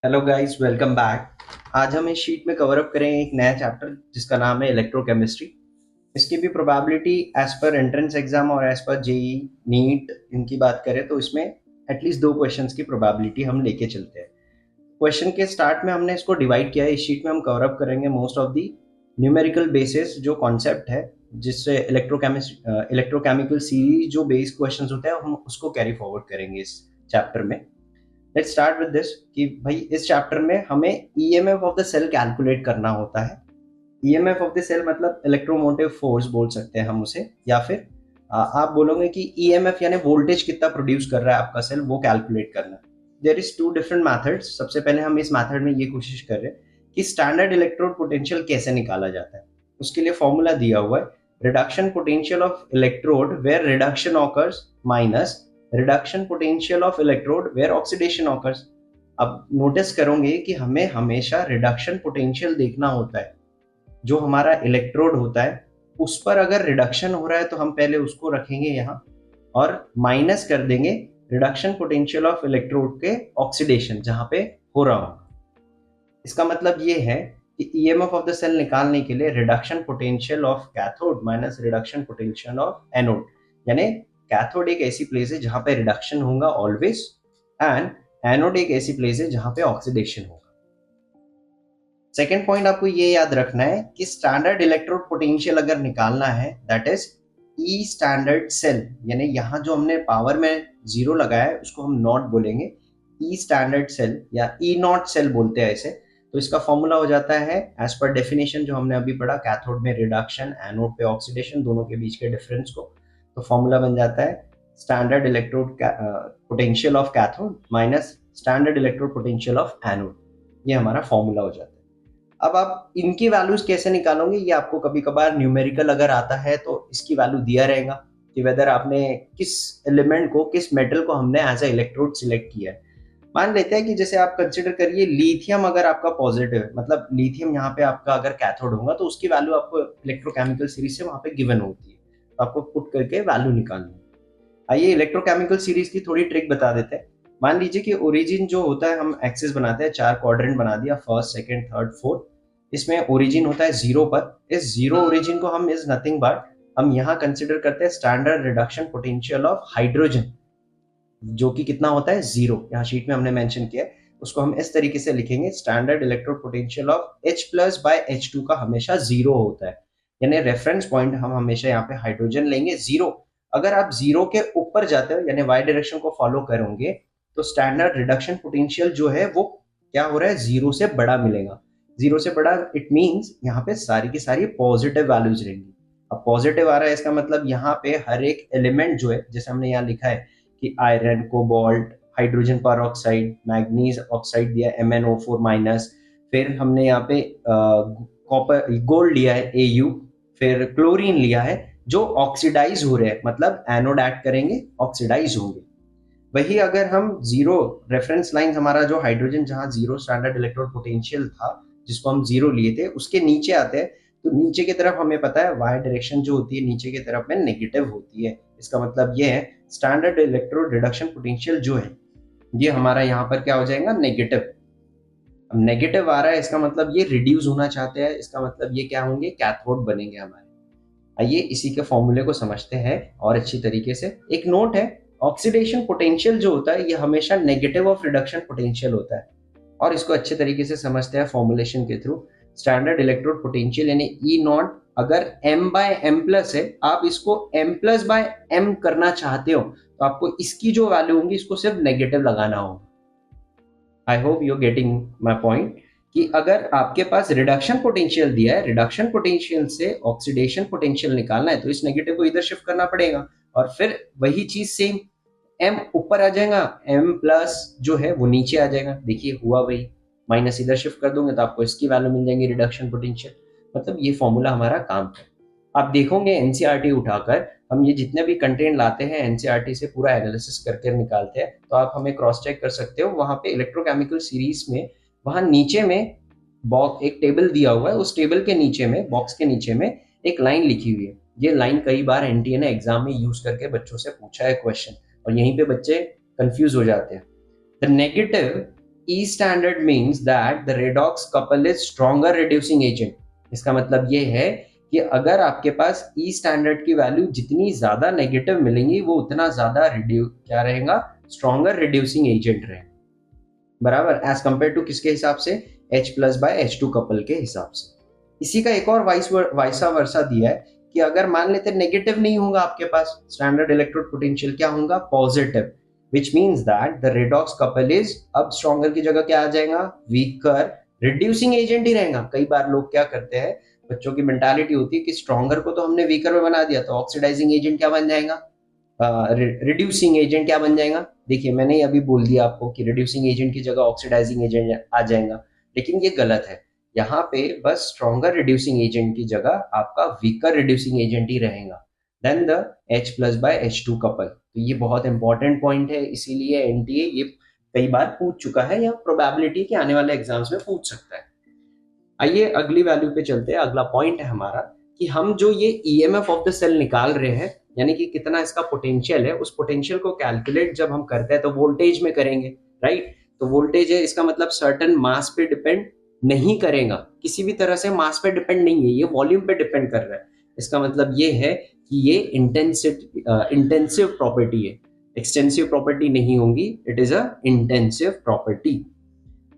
Hello guys, welcome back. आज हम इस शीट में कवर अप करेंगे एक नया चैप्टर जिसका नाम है इलेक्ट्रोकेमिस्ट्री। इसकी भी probability as per entrance exam और एज पर जेई नीट इनकी बात करें तो इसमें एटलीस्ट दो क्वेश्चंस की प्रोबेबिलिटी हम लेके चलते हैं। क्वेश्चन के स्टार्ट में हमने इसको डिवाइड किया है। इस शीट में हम कवर अप करेंगे most of the numerical basis जो कॉन्सेप्ट है, जिससे इलेक्ट्रोकेमिकल सीरीज जो बेस क्वेश्चंस होते हैं हम उसको कैरी फॉरवर्ड करेंगे इस चैप्टर में। लेट्स स्टार्ट विद दिस कि भाई इस चैप्टर में हमें EMF of the cell calculate करना होता है। ईएमएफ ऑफ द सेल मतलब इलेक्ट्रोमोटिव फोर्स बोल सकते हैं हम उसे, या फिर आप बोलोगे कि ईएमएफ यानी वोल्टेज कितना प्रोड्यूस कर रहा है आपका सेल, वो कैलकुलेट करना। There is two different methods. सबसे पहले हम इस मेथड में ये कोशिश कर रहे हैं कि स्टैंडर्ड इलेक्ट्रोड पोटेंशियल कैसे निकाला जाता है। उसके लिए फॉर्मूला दिया हुआ है, reduction potential of electrode where reduction occurs minus reduction potential of electrode where oxidation occurs. अब नोटिस करोगे कि हमें हमेशा रिडक्शन पोटेंशियल देखना होता है। जो हमारा इलेक्ट्रोड होता है उस पर अगर रिडक्शन हो रहा है तो हम पहले उसको रखेंगे यहाँ और माइनस कर देंगे रिडक्शन पोटेंशियल ऑफ इलेक्ट्रोड के ऑक्सीडेशन जहां पे हो रहा होगा। इसका मतलब ये है कि ईएमएफ ऑफ द सेल निकालने के लिए reduction potential of cathode minus reduction potential of anode, यानी कैथोड एक ऐसी प्लेस है जहां पे रिडक्शन होगा ऑलवेज, एंड एनोड एक ऐसी प्लेस है जहां पे ऑक्सीडेशन होगा। सेकेंड पॉइंट आपको ये याद रखना है कि स्टैंडर्ड इलेक्ट्रोड पोटेंशियल अगर निकालना है that is E standard cell, यानी यहाँ जो हमने पावर में जीरो लगाया है उसको हम नॉट बोलेंगे, ई स्टैंडर्ड सेल या ई नॉट सेल बोलते हैं ऐसे। तो इसका फॉर्मूला हो जाता है एज पर डेफिनेशन जो हमने अभी पढ़ा, कैथोड में रिडक्शन एनोड पे ऑक्सीडेशन, दोनों के बीच के डिफरेंस को। तो फॉर्मूला बन जाता है standard electrode potential of cathode minus standard electrode potential of anode. ये हमारा फॉर्मूला हो जाता है। अब आप इनकी वैल्यूज कैसे निकालोगे, ये आपको कभी कभार न्यूमेरिकल अगर आता है तो इसकी वैल्यू दिया रहेगा कि वेदर आपने किस एलिमेंट को, किस मेटल को हमने एज ए इलेक्ट्रोड सिलेक्ट किया है। मान लेते हैं कि जैसे आप कंसिडर करिए लिथियम अगर आपका पॉजिटिव है, मतलब लिथियम यहाँ पे आपका अगर कैथोड होगा तो उसकी वैल्यू आपको इलेक्ट्रोकेमिकल सीरीज से वहां पे गिवन होती है, तो आपको पुट करके वैल्यू निकालनी है। आइए इलेक्ट्रोकेमिकल सीरीज की थोड़ी ट्रिक बता देते हैं। मान लीजिए कि ओरिजिन जो होता है, हम एक्सिस बनाते हैं, चार क्वाड्रेंट बना दिया, फर्स्ट सेकंड थर्ड फोर्थ। इसमें ओरिजिन होता है जीरो पर। इस जीरो ओरिजिन को हम इज नथिंग बट हम यहाँ कंसिडर करते हैं standard reduction potential of hydrogen, जो कि कितना होता है जीरो, यहाँ शीट में हमने मेंशन किया है। उसको हम इस तरीके से लिखेंगे, standard electrode potential of H plus by H2 का हमेशा जीरो होता है, यानी रेफरेंस पॉइंट हम हमेशा यहाँ पे हाइड्रोजन लेंगे जीरो। अगर आप जीरो के ऊपर जाते हो यानी वाई डायरेक्शन को फॉलो करोगे तो स्टैंडर्ड रिडक्शन पोटेंशियल जो है वो क्या हो रहा है, जीरो से बड़ा मिलेगा। जीरो से बड़ा इट मींस यहाँ पे सारी की सारी पॉजिटिव वैल्यूज रहेंगी। अब पॉजिटिव आ रहा है इसका मतलब यहाँ पे हर एक एलिमेंट जो है, जैसे हमने यहाँ लिखा है कि आयरन, कोबाल्ट, हाइड्रोजन पर ऑक्साइड, मैग्नीज ऑक्साइड दिया MnO4 माइनस, फिर हमने यहाँ पे कॉपर गोल्ड लिया है Au, फिर क्लोरीन लिया है जो ऑक्सीडाइज हो रहे हैं, मतलब एनोड ऐड करेंगे ऑक्सीडाइज होंगे। वही अगर हम जीरो रेफरेंस लाइन, हमारा जो हाइड्रोजन जहां जीरो स्टैंडर्ड इलेक्ट्रोड पोटेंशियल था जिसको हम जीरो लिए थे, उसके नीचे आते हैं तो नीचे की तरफ हमें पता है वाई डायरेक्शन जो होती है नीचे की तरफ में नेगेटिव होती है। इसका मतलब ये है स्टैंडर्ड इलेक्ट्रोड रिडक्शन पोटेंशियल जो है ये हमारा यहाँ पर क्या हो जाएगा, नेगेटिव। अब नेगेटिव आ रहा है इसका मतलब ये रिड्यूस होना चाहते हैं, इसका मतलब ये क्या होंगे, कैथोड बनेंगे हमारे। आइए इसी के फॉर्मूले को समझते हैं और अच्छी तरीके से। एक नोट है, ऑक्सीडेशन पोटेंशियल जो होता है ये हमेशा नेगेटिव ऑफ रिडक्शन पोटेंशियल होता है, और इसको अच्छे तरीके से समझते हैं फॉर्मुलेशन के थ्रू। स्टैंडर्ड इलेक्ट्रोड पोटेंशियल यानी ई नॉट अगर m बाय एम प्लस है, आप इसको m प्लस बाय एम करना चाहते हो तो आपको इसकी जो वैल्यू होगी इसको सिर्फ नेगेटिव लगाना होगा। I hope you getting my point कि अगर आपके पास रिडक्शन पोटेंशियल दिया है, रिडक्शन पोटेंशियल से ऑक्सीडेशन पोटेंशियल निकालना है तो इस नेगेटिव को इधर शिफ्ट करना पड़ेगा, और फिर वही चीज सेम m ऊपर आ जाएगा, m प्लस जो है वो नीचे आ जाएगा। देखिए हुआ वही, माइनस इधर शिफ्ट कर दोगे तो आपको इसकी वैल्यू मिल जाएगी रिडक्शन पोटेंशियल। मतलब ये फॉर्मूला हमारा काम है। आप देखोगे एनसीईआरटी उठाकर हम ये जितने भी कंटेंट लाते हैं एनसीईआरटी से पूरा एनालिसिस करके निकालते हैं, तो आप हमें क्रॉस चेक कर सकते हो। वहां पे इलेक्ट्रोकेमिकल सीरीज में वहां नीचे में बॉक्स एक टेबल दिया हुआ है, उस टेबल के नीचे में, बॉक्स के नीचे में एक लाइन लिखी हुई है। ये लाइन कई बार एनटीए ने एग्जाम में यूज करके बच्चों से पूछा है क्वेश्चन, और यहीं पे बच्चे कंफ्यूज हो जाते हैं। The negative E standard means that the redox couple is stronger reducing agent. इसका मतलब ये है कि अगर आपके पास E standard की वैल्यू जितनी ज्यादा नेगेटिव मिलेंगी वो उतना ज्यादा क्या रहेगा, स्ट्रॉन्गर रिड्यूसिंग एजेंट रहेगा, बराबर, एज कंपेयर टू किसके हिसाब से, H plus by H2 couple के हिसाब से। इसी का एक और वाइसा वर्सा दिया है कि अगर मान लेते नेगेटिव नहीं होगा आपके पास, स्टैंडर्ड इलेक्ट्रोड पोटेंशियल क्या होगा, positive, which means that the redox couple is, अब स्ट्रॉन्गर की जगह क्या आ जाएगा, वीकर रिड्यूसिंग एजेंट ही रहेगा। कई बार लोग क्या करते हैं, बच्चों की मेंटालिटी होती है कि स्ट्रॉन्गर को तो हमने वीकर में बना दिया तो ऑक्सीडाइजिंग एजेंट क्या बन जाएगा, रिड्यूसिंग एजेंट क्या बन जाएगा। देखिए मैंने अभी बोल दिया आपको कि रिड्यूसिंग एजेंट की जगह ऑक्सीडाइजिंग एजेंट आ जाएगा, लेकिन ये गलत है। यहाँ पे बस स्ट्रॉन्गर रिड्यूसिंग एजेंट की जगह आपका वीकर रिड्यूसिंग एजेंट ही रहेगा then the H plus by H2 couple. तो ये बहुत इंपॉर्टेंट पॉइंट है, इसीलिए एनटीए ये कई बार पूछ चुका है या प्रोबेबिलिटी के आने वाले एग्जाम्स में पूछ सकता है। आइए अगली वैल्यू पे चलते हैं। अगला पॉइंट है हमारा कि हम जो ये ईएमएफ ऑफ द सेल निकाल रहे हैं, यानी कि कितना इसका पोटेंशियल है, उस पोटेंशियल को कैलकुलेट जब हम करते हैं तो वोल्टेज में करेंगे, राइट। तो वोल्टेज है, इसका मतलब सर्टेन मास पे डिपेंड नहीं करेगा, किसी भी तरह से मास पे डिपेंड नहीं है, ये वॉल्यूम पे डिपेंड कर रहा है। इसका मतलब ये है कि ये इंटेंसिव प्रॉपर्टी है, एक्सटेंसिव प्रॉपर्टी नहीं होगी, it is a intensive property.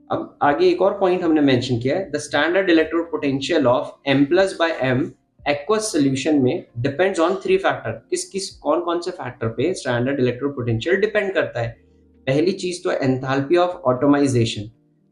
अब आगे एक और पॉइंट हमने मेंशन किया है, the standard electrode potential of M plus by M aqueous solution में डिपेंड्स ऑन 3 फैक्टर। किस कौन कौन से फैक्टर पे स्टैंडर्ड इलेक्ट्रोड पोटेंशियल डिपेंड करता है। पहली चीज तो एंथैल्पी ऑफ ऑटोमाइजेशन,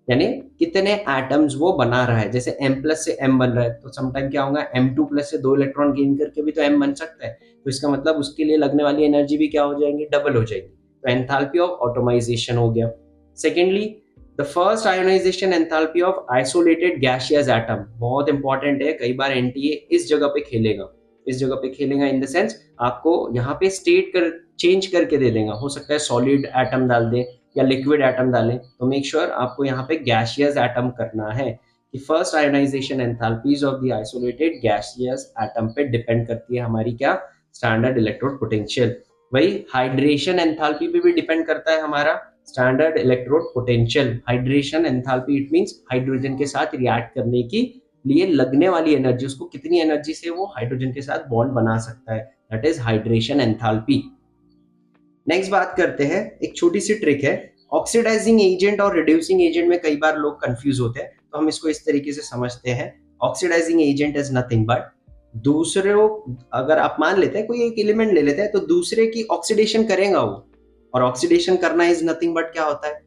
यानी कितने एटम्स वो बना रहा है। जैसे M प्लस से M बन रहा है तो समटाइम क्या होगा, M2 प्लस से 2 इलेक्ट्रॉन गेन करके भी तो M बन सकता है, तो इसका मतलब उसके लिए लगने वाली एनर्जी भी क्या हो जाएंगी, डबल हो जाएगी। तो एंथैल्पी ऑफ ऑटोमाइजेशन हो गया। Secondly the first ionization enthalpy of isolated gaseous atom, बहुत इंपॉर्टेंट है, कई बार एनटीए इस जगह पे खेलेगा, इन द सेंस आपको यहाँ पे स्टेट चेंज करके दे देगा। हो सकता है सॉलिड एटम डाल दे या लिक्विड एटम डालें, तो मेक श्योर आपको यहाँ पे गैसियस एटम करना है कि first ionisation enthalpies of the isolated gaseous atom पे डिपेंड करती है हमारी क्या, स्टैंडर्ड इलेक्ट्रोड पोटेंशियल। वही हाइड्रेशन एंथैल्पी पे भी डिपेंड करता है हमारा standard electrode potential. Hydration enthalpy it means hydrogen के साथ रिएक्ट करने की लिए लगने वाली एनर्जी, उसको कितनी एनर्जी से वो हाइड्रोजन के साथ बॉन्ड बना सकता है, that is hydration enthalpy. Next बात करते हैं, एक छोटी सी ट्रिक है, ऑक्सीडाइजिंग एजेंट और रिड्यूसिंग एजेंट में कई बार लोग कंफ्यूज होते हैं, तो हम इसको इस तरीके से समझते हैं, oxidising agent is nothing but दूसरे, अगर आप मान लेते हैं कोई एक एलिमेंट ले लेते हैं तो दूसरे की ऑक्सीडेशन करेगा वो, और ऑक्सीडेशन करना इज नथिंग बट क्या होता है,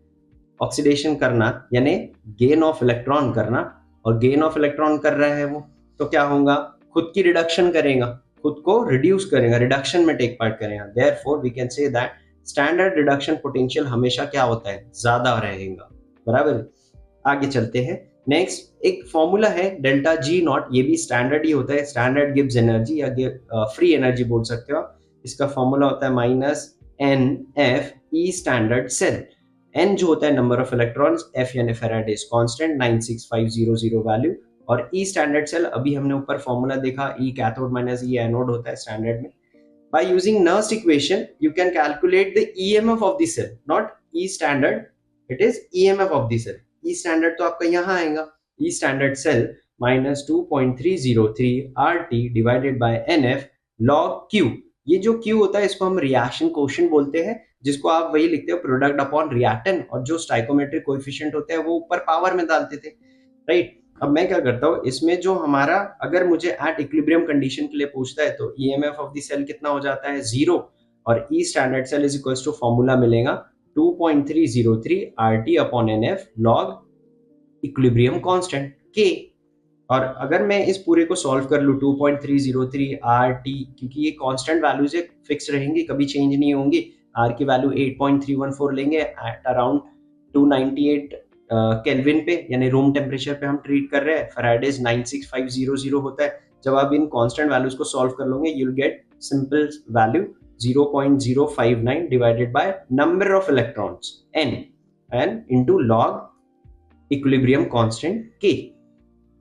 ऑक्सीडेशन करना यानी गेन ऑफ इलेक्ट्रॉन करना, और गेन ऑफ इलेक्ट्रॉन कर रहा है वो तो क्या होगा, खुद की रिडक्शन करेगा, खुद को रिड्यूस करेगा, रिडक्शन में टेक पार्ट करेगा। Therefore we can say that standard reduction potential हमेशा क्या होता है, ज्यादा रहेगा, बराबर। आगे चलते हैं। नेक्स्ट एक फॉर्मूला है डेल्टा जी नॉट, ये भी स्टैंडर्ड ही होता है, स्टैंडर्ड गिव्स एनर्जी या फ्री एनर्जी बोल सकते हो। इसका फॉर्मूला होता है minus n F E standard cell. N जो होता है नंबर ऑफ इलेक्ट्रॉन्स, एफ यानी फैराडेज कांस्टेंट 96500 वैल्यू, और ई स्टैंडर्ड सेल अभी हमने ऊपर फॉर्मूला देखा, E cathode minus E anode होता है स्टैंडर्ड में। By using Nernst equation, you can calculate the EMF of the cell, not E standard. It is EMF of the cell. E standard तो आपका यहाँ आएगा, E standard cell minus 2.303 RT divided by NF log Q। ये जो Q होता है इसको हम रिएक्शन कोएफिशिएंट बोलते हैं, जिसको आप वही लिखते हो प्रोडक्ट अपॉन रिएक्टेंट, और जो स्टाइकोमेट्रिक कोएफिशिएंट होते हैं वो ऊपर पावर में डालते थे, राइट। अब मैं क्या करता हूँ, इसमें जो हमारा अगर मुझे एट इक्विलिब्रियम कंडीशन के लिए पूछता है तो ईएमएफ ऑफ द सेल कितना हो जाता है, 0, और E standard cell is equals to formula मिलेगा 2.303 RT upon NF log equilibrium constant K। और अगर मैं इस पूरे को सॉल्व कर लूँ 2.303 RT, क्योंकि ये कांस्टेंट वैल्यूज फिक्स रहेंगी, कभी चेंज नहीं होंगी। R की वैल्यू 8.314 लेंगे एट अराउंड 298 केल्विन पे, यानी रूम टेम्परेचर पे हम ट्रीट कर रहे हैं। फैराडेज 96500 होता है। जब आप इन कांस्टेंट वैल्यूज को सॉल्व कर लोगे you will get simple value 0.059 divided by number of electrons n and into log equilibrium constant k।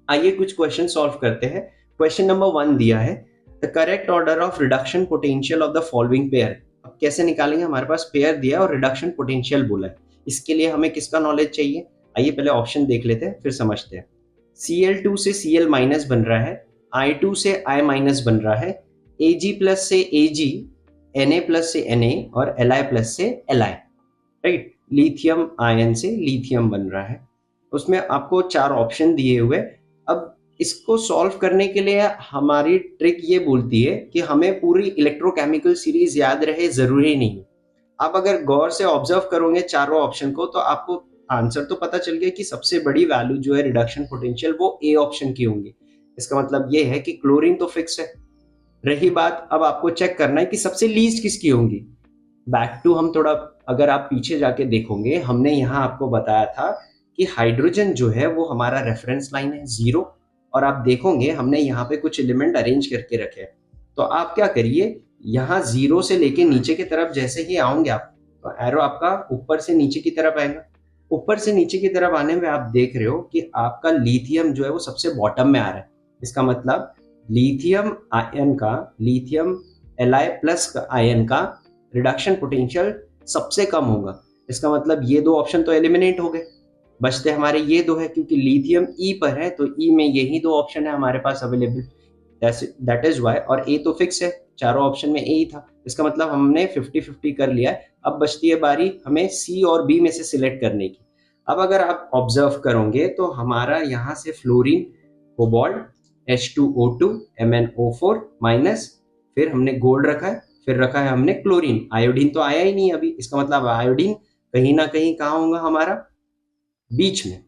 आइए कुछ क्वेश्चन सॉल्व करते हैं। क्वेश्चन नंबर 1 दिया है, the correct order of reduction potential of the following pair. अब कैसे निकालेंगे, हमारे पास पेयर दिया है और रिडक्शन पोटेंशियल बोला है। इसके लिए हमें किसका नॉलेज चाहिए? आइए पहले ऑप्शन देख लेते हैं, फिर समझते हैं। Cl2 से Cl माइनस बन रहा है, I2 से I माइनस बन रहा है, Ag प्लस से Ag, Na प्लस से Na और Li प्लस से Li, राइट। लिथियम आयन से लिथियम बन रहा है। उसमें आपको 4 ऑप्शन दिए हुए। अब इसको सॉल्व करने के लिए हमारी ट्रिक ये बोलती है कि हमें पूरी इलेक्ट्रोकेमिकल सीरीज याद रहे, जरूरी नहीं। आप अगर गौर से ऑब्जर्व करोगे चारों ऑप्शन को तो आपको आंसर तो पता चल गया कि सबसे बड़ी वैल्यू जो है रिडक्शन पोटेंशियल वो ए ऑप्शन की होंगी। इसका मतलब ये है कि क्लोरीन तो फिक्स है। रही बात, अब आपको चेक करना है कि सबसे लीस्ट किसकी होंगी। बैक टू हम थोड़ा, अगर आप पीछे जाके देखोगे, हमने यहाँ आपको बताया था कि हाइड्रोजन जो है वो हमारा रेफरेंस लाइन है 0, और आप देखोगे हमने यहाँ पे कुछ एलिमेंट अरेंज करके रखे हैं। तो आप क्या करिए, यहाँ 0 से लेके नीचे की तरफ जैसे ही आओगे आप, तो एरो आपका ऊपर से नीचे की तरफ आएगा। ऊपर से नीचे की तरफ आने में आप देख रहे हो कि आपका लिथियम जो है वो सबसे बॉटम में आ रहा है। इसका मतलब लिथियम आयन का, लिथियम Li प्लस आयन का रिडक्शन पोटेंशियल सबसे कम होगा। इसका मतलब ये 2 ऑप्शन तो एलिमिनेट हो गए, बचते हमारे ये 2 है, क्योंकि लिथियम ई पर है तो ई में यही 2 ऑप्शन है हमारे पास अवेलेबल, दैट इज वाई। और ए तो फिक्स है, चारों ऑप्शन में ए ही था। इसका मतलब हमने 50-50 कर लिया है। अब बचती है बारी हमें सी और बी में से सिलेक्ट करने की। अब अगर आप ऑब्जर्व करोगे तो हमारा यहाँ से fluorine, cobalt, H2O2, MnO4 minus, फिर हमने गोल्ड रखा है, फिर रखा है हमने क्लोरीन। आयोडीन तो आया ही नहीं अभी। इसका मतलब आयोडीन कहीं ना कहीं कहाँ होगा हमारा, बीच में,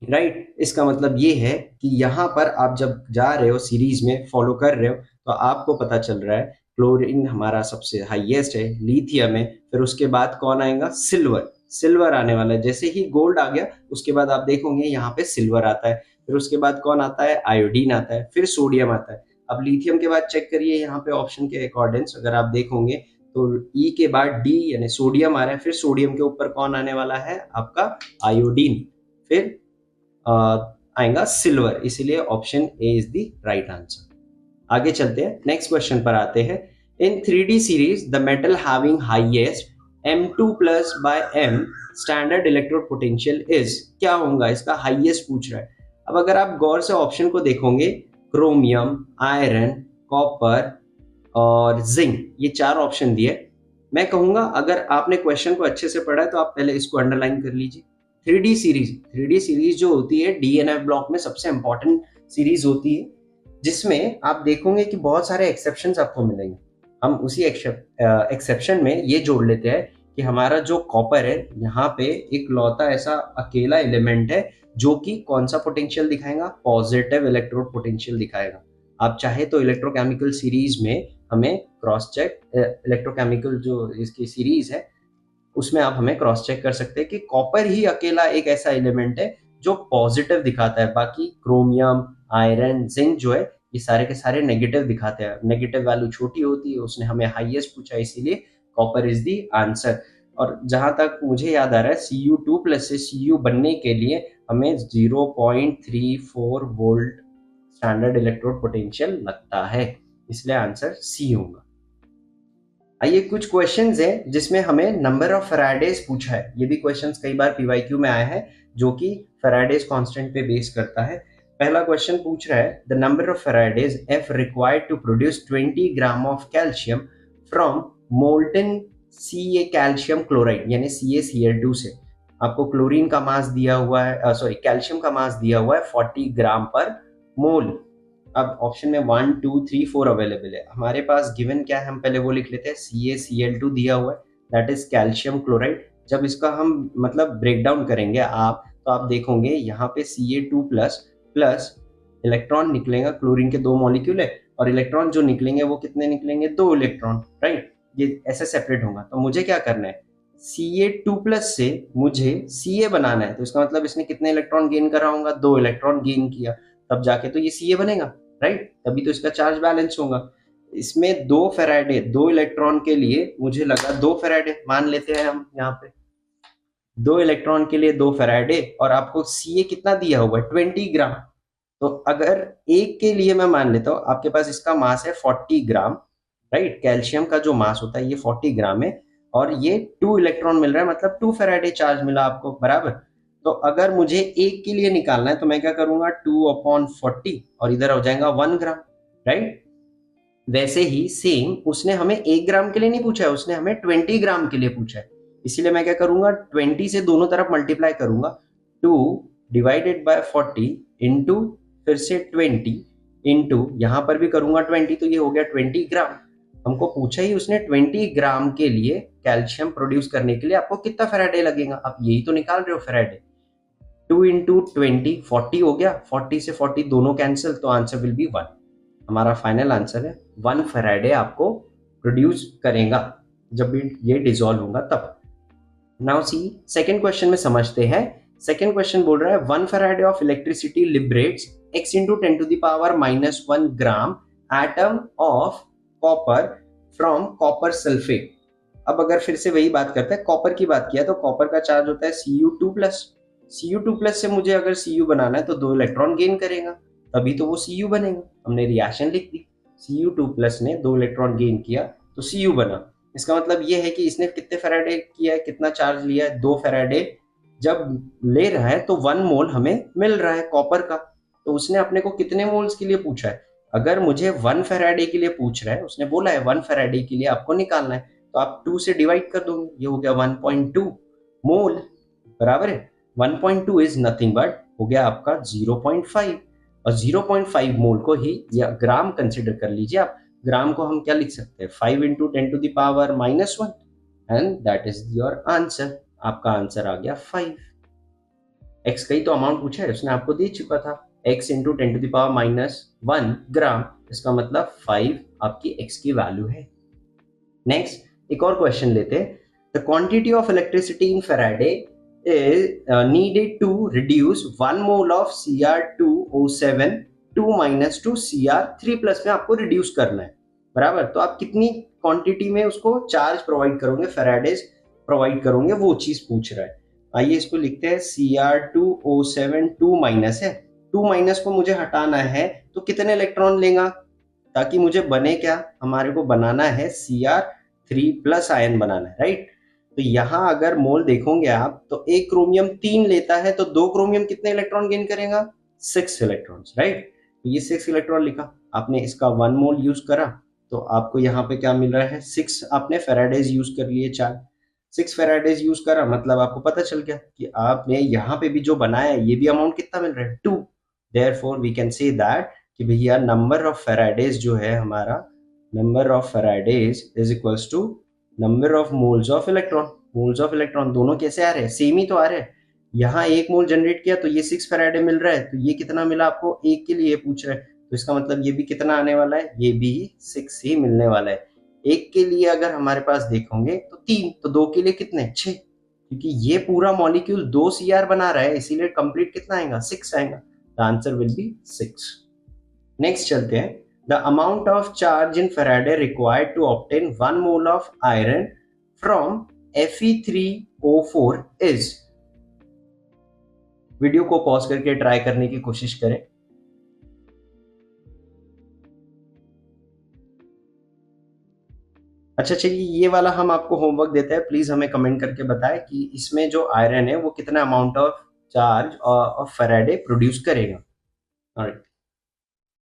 राइट। इसका मतलब ये है कि यहाँ पर आप जब जा रहे हो सीरीज में फॉलो कर रहे हो तो आपको पता चल रहा है क्लोरीन हमारा सबसे हाईएस्ट है, लिथियम है, फिर उसके बाद कौन आएगा, सिल्वर। सिल्वर आने वाला है। जैसे ही गोल्ड आ गया उसके बाद आप देखोगे यहाँ पे सिल्वर आता है, फिर उसके बाद कौन आता है, आयोडीन आता है, फिर सोडियम आता है। अब लिथियम के बाद चेक करिए यहाँ पे ऑप्शन के अकॉर्डिंग, अगर आप देखोगे तो ई के बाद डी यानी सोडियम आ रहा है, फिर सोडियम के ऊपर कौन आने वाला है, आपका आयोडीन, फिर आएगा सिल्वर। इसीलिए option A is the right answer. आगे चलते हैं, नेक्स्ट क्वेश्चन पर आते हैं। इन 3D series the metal having highest M2 plus by M standard electrode potential is, क्या होगा इसका हाईएस्ट पूछ रहा है। अब अगर आप गौर से ऑप्शन को देखोगे, क्रोमियम, आयरन, कॉपर और जिंक, ये 4 ऑप्शन दिए। मैं कहूंगा अगर आपने क्वेश्चन को अच्छे से पढ़ा है तो आप पहले इसको अंडरलाइन कर लीजिए। 3D सीरीज जो होती है DNF ब्लॉक में सबसे इंपॉर्टेंट सीरीज होती है, जिसमें आप देखोगे कि बहुत सारे एक्सेप्शंस आपको मिलेंगे। हम उसी एक्सेप्शन में ये जोड़ लेते हैं कि हमारा जो कॉपर है यहाँ पे एक लौता ऐसा अकेला एलिमेंट है जो कि कौन सा पोटेंशियल दिखाएगा, पॉजिटिव इलेक्ट्रोड पोटेंशियल दिखाएगा। आप चाहे तो इलेक्ट्रोकेमिकल सीरीज में हमें क्रॉस चेक, इलेक्ट्रोकेमिकल जो इसकी सीरीज है उसमें आप हमें क्रॉस चेक कर सकते हैं कि कॉपर ही अकेला एक ऐसा एलिमेंट है जो पॉजिटिव दिखाता है, बाकी क्रोमियम, आयरन, जिंक जो है ये सारे के सारे नेगेटिव दिखाते हैं। नेगेटिव वैल्यू छोटी होती है, उसने हमें हाईएस्ट पूछा, इसीलिए कॉपर इज द आंसर। और जहां तक मुझे याद आ रहा है Cu2 प्लस से Cu बनने के लिए हमें 0.34 वोल्ट स्टैंडर्ड इलेक्ट्रोड पोटेंशियल लगता है, इसलिए आंसर सी होगा। आइए कुछ क्वेश्चंस हैं जिसमें हमें नंबर ऑफ फैराडेज पूछा है। ये भी क्वेश्चंस कई बार पीवाईक्यू में आया है जो कि फैराडेज कांस्टेंट पे बेस करता है। पहला क्वेश्चन पूछ रहा है the number of Faradays F required to produce 20 gram of calcium from molten Ca calcium chloride यानी CaCl2 से। आपको क्लोरीन का मास दिया हुआ है, सॉरी कैल्शियम का मास दिया हुआ है 40 ग्राम पर मोल। अब ऑप्शन में 1, 2, 3, 4 अवेलेबल है। हमारे पास गिवन क्या है, हम पहले वो लिख लेते हैं। CaCl2 दिया हुआ है, दैट इज कैल्शियम क्लोराइड। जब इसका हम मतलब ब्रेक डाउन करेंगे आप, तो आप देखोगे यहाँ पे Ca2 प्लस प्लस इलेक्ट्रॉन निकलेगा, क्लोरीन के 2 मॉलिक्यूल है, और इलेक्ट्रॉन जो निकलेंगे वो कितने निकलेंगे, 2 इलेक्ट्रॉन, राइट। ये ऐसे सेपरेट होगा। तो मुझे क्या करना है, Ca2 प्लस से मुझे Ca बनाना है, तो इसका मतलब इसने कितने इलेक्ट्रॉन गेन करा होगा, 2 इलेक्ट्रॉन गेन किया, तब जाके तो ये Ca बनेगा, राइट। तभी तो इसका चार्ज बैलेंस होगा। इसमें 2 फैराडे 2 इलेक्ट्रॉन के लिए मुझे लगा 2 फैराडे मान लेते हैं हम यहाँ पे, 2 इलेक्ट्रॉन के लिए 2 फैराडे, और आपको Ca कितना दिया हुआ है 20 ग्राम। तो अगर एक के लिए मैं मान लेता हूँ, आपके पास इसका मास है 40 ग्राम, राइट। कैल्शियम का जो मास होता है ये 40 ग्राम है, और ये 2 इलेक्ट्रॉन मिल रहा है, मतलब 2 फैराडे चार्ज मिला आपको, बराबर। तो अगर मुझे एक के लिए निकालना है तो मैं क्या करूंगा, 2/40 और इधर हो जाएगा 1 ग्राम, राइट। वैसे ही सेम उसने हमें 1 ग्राम के लिए नहीं पूछा है, उसने हमें 20 ग्राम के लिए पूछा है। इसीलिए मैं क्या करूंगा, 20 से दोनों तरफ मल्टीप्लाई करूंगा, 2 डिवाइडेड बाय 40 इंटू फिर से 20 इंटू यहां पर भी करूंगा 20, तो ये हो गया 20 ग्राम। हमको पूछा ही उसने 20 ग्राम के लिए कैल्शियम प्रोड्यूस करने के लिए आपको कितना फैराडे लगेगा, आप यही तो निकाल रहे हो फैराडे। 2 इंटू 20 40 हो गया, 40 से 40 दोनों कैंसिल, तो आंसर विल बी 1। हमारा फाइनल आंसर है 1 फैराडे आपको प्रोड्यूस करेगा जब भी ये डिसॉल्व होगा तब। नाउ सी सेकंड क्वेश्चन में समझते हैं। सेकंड क्वेश्चन बोल रहा है 1 Faraday of electricity liberates x into 10 to the power -1 gram atom of copper from copper sulphate. अब अगर फिर से वही बात करते हैं, कॉपर की बात किया तो कॉपर का चार्ज होता है Cu2+। Cu2+ से मुझे अगर Cu बनाना है तो 2 इलेक्ट्रॉन गेन करेगा, तभी तो वो Cu बनेगा। हमने रिएक्शन लिख दी, Cu2+ ने 2 इलेक्ट्रॉन गेन किया तो Cu बना। इसका मतलब ये है कि इसने कितने फैराडे किया है, कितना चार्ज लिया है, 2 फैराडे। जब ले रहा है तो 1 मोल हमें मिल रहा है कॉपर का, तो उसने अपने को कितने मोल्स के लिए पूछा है। अगर मुझे 1 फैराडे के लिए पूछ रहा है, उसने बोला है 1 फैराडे के लिए आपको निकालना है, तो आप 2 से डिवाइड कर दोगे, ये हो गया 1.2 मोल, बराबर है। 1.2 इज नथिंग बट हो गया आपका 0.5, और 0.5 मोल को ही या ग्राम कंसिडर कर लीजिए आप। ग्राम को हम क्या लिख सकते हैं, 5 into 10 to the power -1, and that is your answer. आपका आंसर आ गया 5। एक्स का ही तो अमाउंट पूछा है, उसने आपको दे चुका था, x into 10 to the power -1 gram, इसका मतलब 5 आपकी x की वैल्यू है। नेक्स्ट एक और क्वेश्चन लेते हैं। The quantity of electricity in Faraday is needed to reduce 1 mole of Cr2O7 2 - to Cr3+ में आपको रिड्यूस करना है, बराबर। तो आप कितनी क्वांटिटी में उसको चार्ज प्रोवाइड करोगे, फैराडेज प्रोवाइड करोगे, वो चीज पूछ रहा है। आइए इसको लिखते हैं, Cr2O7 2- है, 2- को मुझे हटाना है तो कितने इलेक्ट्रॉन लेगा, ताकि मुझे बने क्या, हमारे को बनाना है Cr3+ आयन बनाना है, राइट। तो यहाँ अगर मोल देखोगे आप तो एक क्रोमियम 3 लेता है, तो 2 क्रोमियम कितने इलेक्ट्रॉन गेन करेगा, 6 इलेक्ट्रॉन्स, राइट। तो ये 6 इलेक्ट्रॉन लिखा आपने, इसका 1 मोल यूज करा तो आपको यहाँ पे क्या मिल रहा है, 6 आपने फैराडेज यूज कर लिए, 6 फैराडेज यूज करा, मतलब आपको पता चल गया कि आपने यहाँ पे भी जो बनाया है ये भी अमाउंट कितना मिल रहा है, 2। Therefore we can say that कि भैया नंबर ऑफ फैराडेज जो है हमारा, number of Faradays is equals to number of moles of electron. Moles of electron दोनों कैसे आ रहे हैं, सेम ही तो आ रहे हैं। यहाँ 1 मोल जनरेट किया तो ये 6 फैराडे मिल रहा है, तो ये कितना मिला आपको, 1 के लिए पूछ रहा है, तो इसका मतलब ये भी कितना आने वाला है, ये भी 6 ही मिलने वाला है। 1 के लिए अगर हमारे पास देखोगे तो 3, तो 2 के लिए कितने, 6, क्योंकि ये पूरा मॉलिक्यूल 2 Cr बना रहा है, इसीलिए कंप्लीट कितना आएगा, 6 आएगा। The answer will be 6। Next चलते हैं। The amount of charge in Faraday required to obtain 1 mole of iron from Fe3O4 is। Video को पॉज करके ट्राई करने की कोशिश करें। अच्छा चलिए, ये वाला हम आपको होमवर्क देते हैं, प्लीज हमें कमेंट करके बताएं कि इसमें जो आयरन है वो कितना amount of charge of Faraday produce करेगा। ऑलराइट।